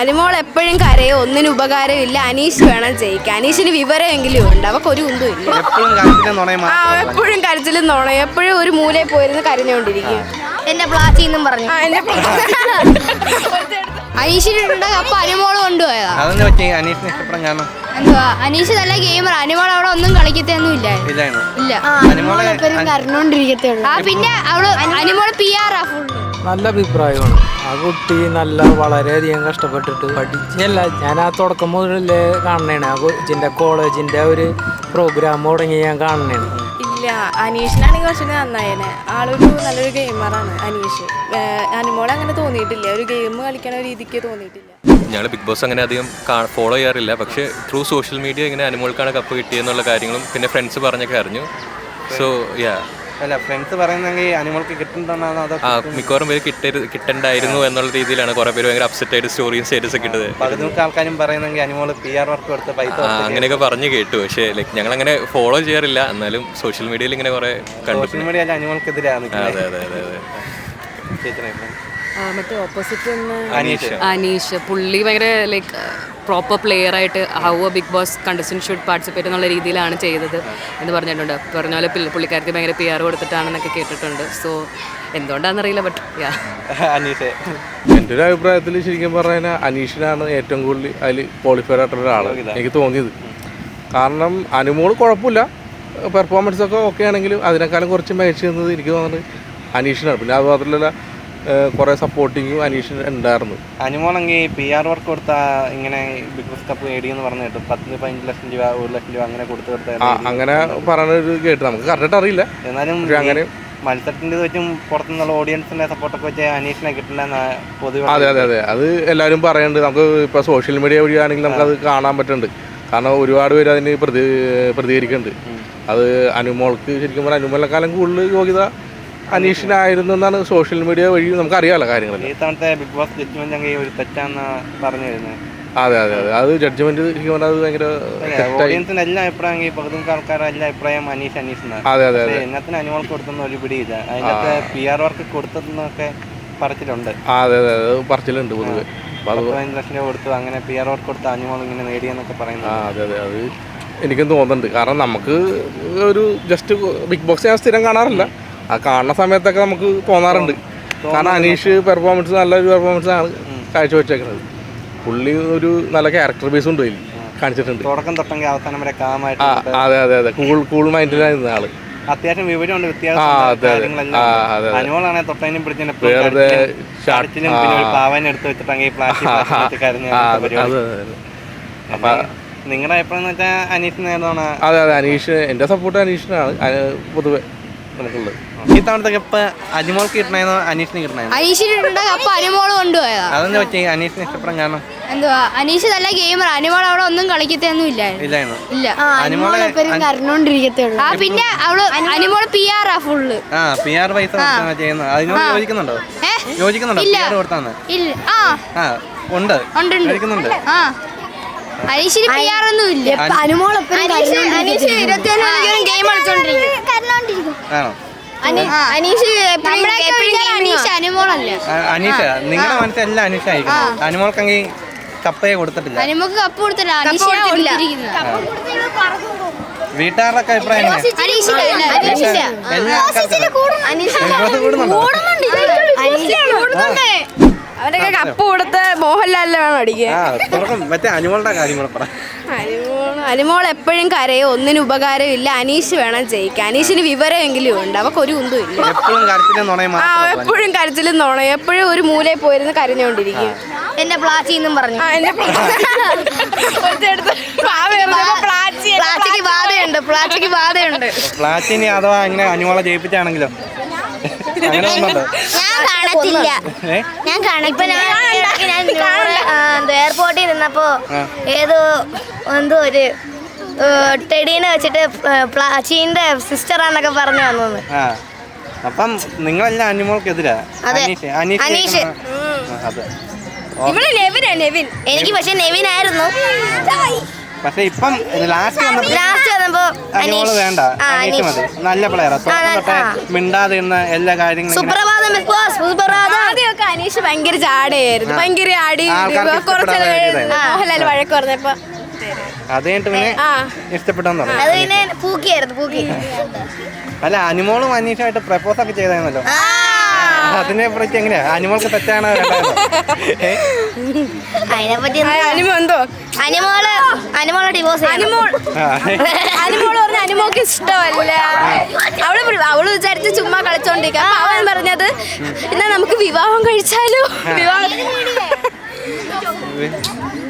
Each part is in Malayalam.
അനുമോൾ എപ്പോഴും കരയോ, ഒന്നിനും ഉപകാരമില്ല, അനീഷ് വേണം ജയിക്കാൻ. അനീഷിന് വിവരമെങ്കിലും ഉണ്ട്, അവക്കൊരു ഒന്നും ഇല്ല. എപ്പോഴും കരച്ചിലും നോണയും, എപ്പോഴും ഒരു മൂലയിൽ പോയിരുന്ന് കരഞ്ഞുകൊണ്ടിരിക്കും. എന്റെ പ്ലാച്ചിന്നും പറഞ്ഞു അനീഷിനുണ്ട്. അപ്പൊ അനുമോള് കൊണ്ടുപോയതാ. എന്തുവാ, അനീഷ് നല്ല ഗെയിമർ. അനുമോൾ അവിടെ ഒന്നും കളിക്കത്തൊന്നും ഇല്ല. കരഞ്ഞോണ്ടിരിക്കത്തുള്ളൂ. പിന്നെ അവള് അനുമോള് PR ആ ഫുള്ള്. നല്ല അഭിപ്രായമാണ്. ആ കുട്ടി വളരെയധികം കഷ്ടപ്പെട്ടിട്ട് പഠിച്ചല്ല. ഞാൻ ആ തുടക്കം മുതലേ കാണണേണ്. ആ കൊച്ചിൻ്റെ കോളേജിൻ്റെ ഒരു പ്രോഗ്രാം തുടങ്ങി ഞാൻ കാണണേണ്. ഇല്ല, അനീഷിനാണെങ്കിൽ കുറച്ചുകൂടി നന്നായേനെ. ആളൊരു നല്ലൊരു ഗെയിമറാണ് അനീഷ്. അനുമോളെ അങ്ങനെ തോന്നിയിട്ടില്ല, ഒരു ഗെയിം കളിക്കണ രീതിക്ക് തോന്നിയിട്ടില്ല. ഞങ്ങൾ ബിഗ് ബോസ് അങ്ങനെ അധികം ഫോളോ ചെയ്യാറില്ല. പക്ഷേ ത്രൂ സോഷ്യൽ മീഡിയ ഇങ്ങനെ അനുമോൾക്കാണ് കപ്പ് കിട്ടിയെന്നുള്ള കാര്യങ്ങളും പിന്നെ ഫ്രണ്ട്സ് പറഞ്ഞൊക്കെ അറിഞ്ഞു. സോ അല്ല, ഫ്രണ്ട്സ് പറയുന്നെങ്കിൽ അനുമോൾക്ക് കിട്ടുന്നുണ്ടോ? മിക്കവാറും പേര് കിട്ടണ്ടായിരുന്നു എന്നുള്ള രീതിയിലാണ് കുറേ പേര് ഭയങ്കര അപ്സെറ്റ് ആയിട്ട് സ്റ്റോറിയും സ്റ്റേറ്റസ് ഒക്കെ ഇട്ടത്. പതിനൊക്കെ ആൾക്കാരും പറയുന്നെങ്കിൽ അനുമോള് PR വർക്ക് കൊടുത്ത് പൈസ അങ്ങനെയൊക്കെ പറഞ്ഞു കേട്ടു. പക്ഷേ ഞങ്ങൾ അങ്ങനെ ഫോളോ ചെയ്യാറില്ല. എന്നാലും സോഷ്യൽ മീഡിയയിൽ ഇങ്ങനെ കുറേ കണ്ടു. സോഷ്യൽ മീഡിയ അനുമോൾക്കെതിരാണ്. അതെ അതെ അതെ അതെ. മറ്റേ ഓപ്പോസിറ്റ് അനീഷ് പുള്ളി ഭയങ്കര ലൈക്ക് പ്രോപ്പർ പ്ലെയർ ആയിട്ട് how a Bigg Boss contestant should participate എന്നുള്ള രീതിയിലാണ് ചെയ്തത് എന്ന് പറഞ്ഞിട്ടുണ്ട്. പറഞ്ഞ പോലെ പുള്ളിക്കാർക്ക് ഭയങ്കര PR കൊടുത്തിട്ടാണെന്നൊക്കെ കേട്ടിട്ടുണ്ട്. സോ എന്തുകൊണ്ടാണെന്നറിയില്ല. ബട്ട് എൻ്റെ ഒരു അഭിപ്രായത്തിൽ ശരിക്കും പറഞ്ഞാൽ അനീഷിനാണ് ഏറ്റവും കൂടുതൽ അതിൽ ക്വാളിഫൈഡ് ആയിട്ടുള്ള ഒരാൾ എനിക്ക് തോന്നിയത്. കാരണം അനുമോൾ കുഴപ്പമില്ല, പെർഫോമൻസൊക്കെ ഓക്കെ ആണെങ്കിലും അതിനേക്കാളും കുറച്ച് മികച്ചു നിന്നത് എനിക്ക് തോന്നുന്നത് അനീഷിനാണ്. പിന്നെ അത് മാത്രമല്ല കുറേ സപ്പോർട്ടിങ്ങും അനീഷിന് ഉണ്ടായിരുന്നു. അനുമോളെങ്കിൽ PR വർക്ക് കൊടുത്താൽ ഇങ്ങനെ ബിഗ് ബോസ് കപ്പ് നേടിയെന്ന് പറഞ്ഞു കേട്ടു. 10-15 ലക്ഷം രൂപ 1 ലക്ഷം രൂപ അങ്ങനെ കൊടുത്ത് അങ്ങനെ പറയണൊരു കേട്ടു. നമുക്ക് കറക്റ്റായിട്ട് അറിയില്ല. എന്നാലും അങ്ങനെ മത്സരത്തിൻ്റെ വെച്ചും പുറത്തുനിന്നുള്ള ഓഡിയൻസിൻ്റെ സപ്പോർട്ടൊക്കെ വെച്ച് അനീഷിനെ കിട്ടില്ല പൊതുവെ. അതെ അതെ അതെ, അത് എല്ലാവരും പറയുന്നുണ്ട്. നമുക്ക് ഇപ്പോൾ സോഷ്യൽ മീഡിയ വഴിയാണെങ്കിൽ നമുക്കത് കാണാൻ പറ്റുന്നുണ്ട്. കാരണം ഒരുപാട് പേര് അതിന് പ്രതികരിക്കുന്നുണ്ട്. അത് അനുമോൾക്ക് ശരിക്കും പറഞ്ഞാൽ അനുമോളെക്കാലം കൂടുതൽ യോഗ്യത അനീഷിനായിരുന്നു എന്നാണ് സോഷ്യൽ മീഡിയ വഴി നമുക്ക് അറിയാമല്ലോ കാര്യങ്ങൾ. ഈ തവണത്തെ ബിഗ് ബോസ് ജഡ്ജ്മെന്റ് അങ്ങനെ ഒരു തെറ്റാന്ന് പറഞ്ഞു വരുന്നത്. അതെ അതെ അതെ, അത് ജഡ്ജ്മെന്റ് ശരിക്കും പറഞ്ഞാൽ അത് ഭയങ്കര ഓഡിയൻസിന്റെ എല്ലാ അഭിപ്രായം, പകുതി ആൾക്കാരുടെ എല്ലാ അഭിപ്രായം അനീഷ് എന്നാണ്. അതെ അതെ അതെ, എന്നത്തിന് അനുമോൾക്ക് കൊടുത്തൊന്നും ഒരു പിടിയില്ല. അതിനകത്ത് PR വർക്ക് കൊടുത്തതെന്നൊക്കെ പറച്ചിലുണ്ട്. അതെ അതെ, അത് പറച്ചിലുണ്ട് പൊതുവെ. 15 ലക്ഷം രൂപ കൊടുത്തു, അങ്ങനെ PR വർക്ക് കൊടുത്ത അനുമോൾ ഇങ്ങനെ നേടിയെന്നൊക്കെ പറയുന്നത്. അതെ അതെ, അത് എനിക്കും തോന്നുന്നുണ്ട്. കാരണം നമുക്ക് ഒരു ജസ്റ്റ് ബിഗ് ബോക്സ് ഞാൻ സ്ഥിരം കാണാറില്ല, ആ കാണുന്ന സമയത്തൊക്കെ നമുക്ക് തോന്നാറുണ്ട്. കാരണം അനീഷ് പെർഫോമൻസ് നല്ലൊരു പെർഫോമൻസ് ആണ് കാഴ്ചവെച്ചേക്കുന്നത്. പുള്ളി ഒരു നല്ല ക്യാരക്ടർ ബേസ് ഉണ്ട് അതിൽ കാണിച്ചിട്ടുണ്ട്. തുടക്കം തൊട്ടെങ്കിൽ അവസാനം വരെ കാമായിട്ട്. അതെ അതെ അതെ, കൂൾ മൈൻഡിലായിരുന്ന ആള്. അത്യാവശ്യം വിവരമുണ്ട്, വ്യത്യാസം. അനുമോളാണെങ്കിൽ തൊട്ടതിനും പിടിച്ചതിനും പാവനെ എടുത്ത് വെച്ചിട്ടെങ്കിൽ പ്ലാസ്റ്റിക് കരഞ്ഞ. നിങ്ങളുടെ അഭിപ്രായം എന്ന് വെച്ചാൽ അനീഷിന് ഏതാണ്? അതെ അതെ, അനീഷ്, എൻ്റെ സപ്പോർട്ട് അനീഷിനാണ് പൊതുവെ നമുക്കുള്ളത്. ഈ തവണത്തെ കപ്പ് അനുമോൾക്ക് കിട്ടണോ അനീഷിന് കിട്ടണോ? അനീഷിനുണ്ട്. അപ്പൊ അനുമോള് കൊണ്ടുപോയതാ. അതെന്താ പറ്റി അനീഷിന് ഇഷ്ടപ്പെടാൻ കാരണം? എന്തുവാ, അനീഷ് നല്ല ഗെയിമർ. അനുമോൾ അവിടെ ഒന്നും കളിക്കത്തൊന്നും ഇല്ല. കരഞ്ഞോണ്ടിരിക്കത്തുള്ളൂ. പിന്നെ അവള് അനുമോള് PR ആ ഫുള്ള്. PR പൈസ ചെയ്യുന്നത് അതിനോട് യോജിക്കുന്നുണ്ടോ? യോജിക്കുന്നുണ്ടോ? PR കൊടുത്താന്ന് ഉണ്ട് യോജിക്കുന്നുണ്ട്. അനീഷിന് PR ഒന്നും ഇല്ല. അനുമോൾ അനീഷ് 21 മണിക്കൂറും ഗെയിം കളിച്ചോണ്ടിരിക്കും. അനീഷ് അനുമോളല്ല. അനീഷ് നിങ്ങളുടെ മനസ്സിലെല്ലാം അനീഷ് ആയിരിക്കും. അനുമോൾക്കെങ്കിൽ കപ്പയെ കൊടുത്തിട്ടില്ല. അനുമോൾക്ക് കപ്പ് കൊടുത്തില്ല. വീട്ടുകാരുടെ അഭിപ്രായം അവരൊക്കെ കപ്പ് കൊടുത്ത് മോഹൻലാലിനെ വേണം അടിക്കാൻ. മറ്റേ അനുമോളുടെ കാര്യങ്ങൾ പറ. അനുമോൾ എപ്പോഴും കരയോ, ഒന്നിനും ഉപകാരമില്ല, അനീഷ് വേണം ജയിക്കാൻ. അനീഷിന് വിവരമെങ്കിലും ഉണ്ട്, അവക്കൊരു ഒന്നും ഇല്ല. എപ്പോഴും കരച്ചിലും നോണയും, എപ്പോഴും ഒരു മൂലയിൽ പോയിരുന്ന് കരഞ്ഞുകൊണ്ടിരിക്കും. എന്റെ പ്ലാച്ചിന്നും പറഞ്ഞു പ്ലാച്ചിനി അഥവാ ഇങ്ങനെ അനുമോളെ ജയിപ്പിച്ചാണെങ്കിലോ? എയർപോർട്ടിൽ നിന്നപ്പോ എന്തോ ഒരു ടെഡീനെ വെച്ചിട്ട് പ്ലാച്ചീന്റെ സിസ്റ്ററാന്നൊക്കെ പറഞ്ഞു വന്നത്. അപ്പം നിങ്ങളെല്ലാം അനുമോൾക്കെതിരാ? അനീഷ്. എനിക്ക് പക്ഷെ നെവിൻ ആയിരുന്നു. പക്ഷെ ഇപ്പം ലാസ്റ്റ് പറയുമ്പോ അനിമോള് വേണ്ട, അനീഷ് മതി. നല്ല പ്ലെയറാ, തൊട്ടേ മിണ്ടാതിരുന്ന എല്ലാ കാര്യങ്ങളും ഇങ്ങനെ സുപ്രഭാതം ബിഗ് ബോസ് സുപ്രഭാതം. ആദ്യമൊക്കെ അനീഷ് ഭയങ്കര ജാടയായിരുന്നു, ഭയങ്കര അടി. ആൾക്കാർക്ക് കുറച്ച് ഇഷ്ടപ്പെടാൻ മോഹൻലാൽ വഴക്ക് പറഞ്ഞപ്പോ അത് കഴിഞ്ഞിട്ട് പിന്നെ ഇഷ്ടപ്പെട്ടെന്ന് പറഞ്ഞു. അത് പിന്നെ പൂക്കി അല്ല, അനിമോളും അനീഷുമായിട്ട് പ്രപ്പോസ് ഒക്കെ ചെയ്തായിരുന്നല്ലോ, അതിനെ കുറിച്ച് എങ്ങനെയാ? അനിമോൾക്ക് തെറ്റാണ് അതിനെപ്പറ്റി എന്തോ അനിമോളെ ഡിവോഴ്സ് അനിമോള് പറഞ്ഞ അനിമോക്ക് ഇഷ്ടമല്ല. അവള് വിചാരിച്ച് ചുമ്മാ കളിച്ചോണ്ടിരിക്കുക. അപ്പൊ അവൻ പറഞ്ഞത് എന്നാ നമുക്ക് വിവാഹം കഴിച്ചാലോ.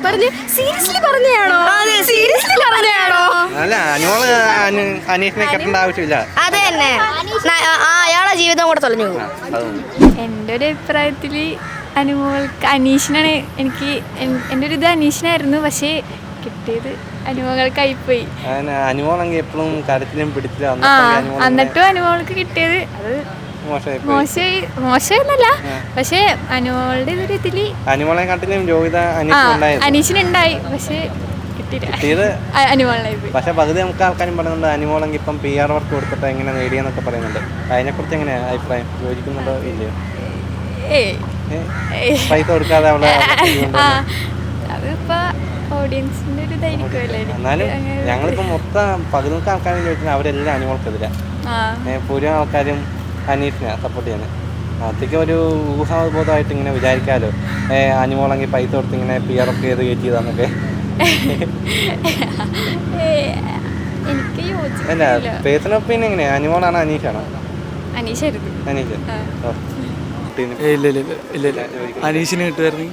പറഞ്ഞു സീരിയസ്ലി പറഞ്ഞാണോ? സീരിയസ്ലി പറഞ്ഞാണോ? അല്ല, അനിമോള് അനീഷിനെ കെട്ടേണ്ട ആവശ്യമില്ല. അത് തന്നെ അയാളെ ജീവിതം കൂടെ തൊലഞ്ഞു പോകും. എൻ്റെ ഒരു അഭിപ്രായത്തിൽ അനീഷിനാണ് എനിക്ക് എൻ്റെ ഒരു ഇത് അനീഷിനായിരുന്നു, പക്ഷേ കിട്ടിയത് അനുമോൾക്കായിപ്പോയി. അനിമോളെങ്കിൽ എപ്പോഴും കരച്ചിലും പിടിച്ചിലും എന്നിട്ടും അനുമോൾക്ക് കിട്ടിയത് അത് മോശമൊന്നുമല്ല, പക്ഷേ അനുമോളുടെ ഒരു ഇതില് അനിമോളെ കാട്ടിലും യോഗ്യത അനീഷിനുണ്ടായി, പക്ഷേ കിട്ടിയത് അനുമോളായി പോയി. പക്ഷെ പകുതി നമുക്ക് ആൾക്കാരും പറയുന്നുണ്ട് അനിമോളെങ്കിൽ ഇപ്പം PR വർക്ക് കൊടുത്തിട്ട് എങ്ങനെ നേടിയെന്നൊക്കെ പറയുന്നുണ്ട്. അതിനെക്കുറിച്ച് എങ്ങനെയാ അഭിപ്രായം? യോജിക്കുന്നുണ്ടോ ഇല്ലയോ? പൈസ കൊടുക്കാതെ അവളെ അതിപ്പോ ഓഡിയൻസിന്റെ ഒരു ഇതായിരിക്കുമല്ലേ. എന്നാലും ഞങ്ങളിപ്പോ മൊത്തം പകുതി ആൾക്കാരും ചോദിക്കുന്നത് അവരെല്ലാം അനിമോൾക്കെതിരാ. പൂരം ആൾക്കാരും അനീഷിനെ സപ്പോർട്ട് ചെയ്യുന്നത്. അതൊക്കെ ഒരു ഊഹാബോധമായിട്ട് ഇങ്ങനെ വിചാരിക്കാമല്ലോ, അനിമോളെങ്കിൽ പൈസ കൊടുത്ത് ഇങ്ങനെ PR ഒക്കെ ചെയ്ത് കയറ്റി ചെയ്താന്നൊക്കെ. എനിക്ക് അല്ല, പേഴ്സണൽ ഒപ്പീനിയൻ എങ്ങനെയാ? അനിമോളാണോ അനീഷാണോ? അനീഷായിരുന്നു. അനീഷ് ഇല്ല അനീഷിന് കിട്ടുമായിരുന്നു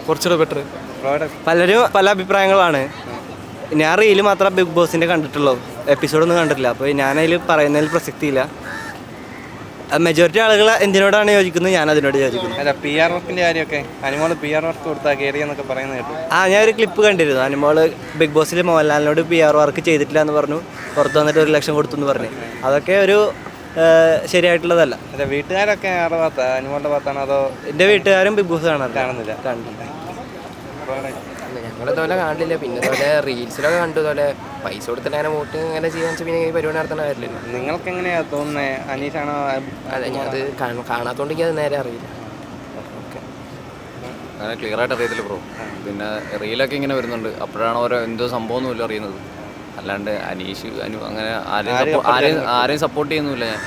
കുറച്ചുകൂടെ ബെറ്റർ. പലരും പല അഭിപ്രായങ്ങളാണ്. ഞാൻ റീല് മാത്രം ബിഗ് ബോസിൻ്റെ കണ്ടിട്ടുള്ളൂ, എപ്പിസോഡൊന്നും കണ്ടിട്ടില്ല. അപ്പോൾ ഞാനതിൽ പറയുന്നതിൽ പ്രസക്തിയില്ല. മെജോറിറ്റി ആളുകൾ എന്തിനോടാണ് യോജിക്കുന്നത്, ഞാൻ അതിനോട് യോജിക്കുന്നു. അല്ല, PR വർക്കിൻ്റെ കാര്യമൊക്കെ അനിമോള് PR വർക്ക് കൊടുത്താൽ കയറിയെന്നൊക്കെ പറയുന്നത് കേട്ടു. ഞാൻ ഒരു ക്ലിപ്പ് കണ്ടിരുന്നു. അനിമോള് ബിഗ് ബോസിൽ മോഹൻലാലിനോട് PR വർക്ക് ചെയ്തിട്ടില്ല എന്ന് പറഞ്ഞു, പുറത്ത് വന്നിട്ട് 1 ലക്ഷം കൊടുത്തു എന്ന് പറഞ്ഞു. അതൊക്കെ ഒരു ശരിയായിട്ടുള്ളതല്ല. അല്ല, വീട്ടുകാരൊക്കെ ആരുടെ ഭാഗത്താ? അനിമോളുടെ ഭാഗത്താണോ അതോ? എൻ്റെ വീട്ടുകാരും ബിഗ് ബോസ് കാണുന്നില്ല. ഞങ്ങളിതുപോലെ കാണില്ല. പിന്നെ ഇതുപോലെ റീൽസിലൊക്കെ കണ്ടു, ഇതുപോലെ പൈസ കൊടുത്തിട്ട് അങ്ങനെ വോട്ടിങ് അങ്ങനെ ചെയ്യാൻ വെച്ചാൽ പിന്നെ ഈ പരിപാടി നടത്തേണ്ട കാര്യമില്ല. നിങ്ങൾക്ക് എങ്ങനെയാ തോന്നുന്നത്? അനീഷാണോ? അതെ, ഞാൻ അത് കാണാത്തോണ്ട് അത് നേരെ അറിയില്ല. അങ്ങനെ ക്ലിയർ ആയിട്ട് അറിയത്തില്ല ബ്രോ. പിന്നെ റീലൊക്കെ ഇങ്ങനെ വരുന്നുണ്ട്, അപ്പോഴാണ് ഓരോ എന്തോ സംഭവമൊന്നുമില്ല അറിയുന്നത്. അല്ലാണ്ട് അനീഷ് അങ്ങനെ ആരെയും സപ്പോർട്ട് ചെയ്യുന്നില്ല ഞാൻ.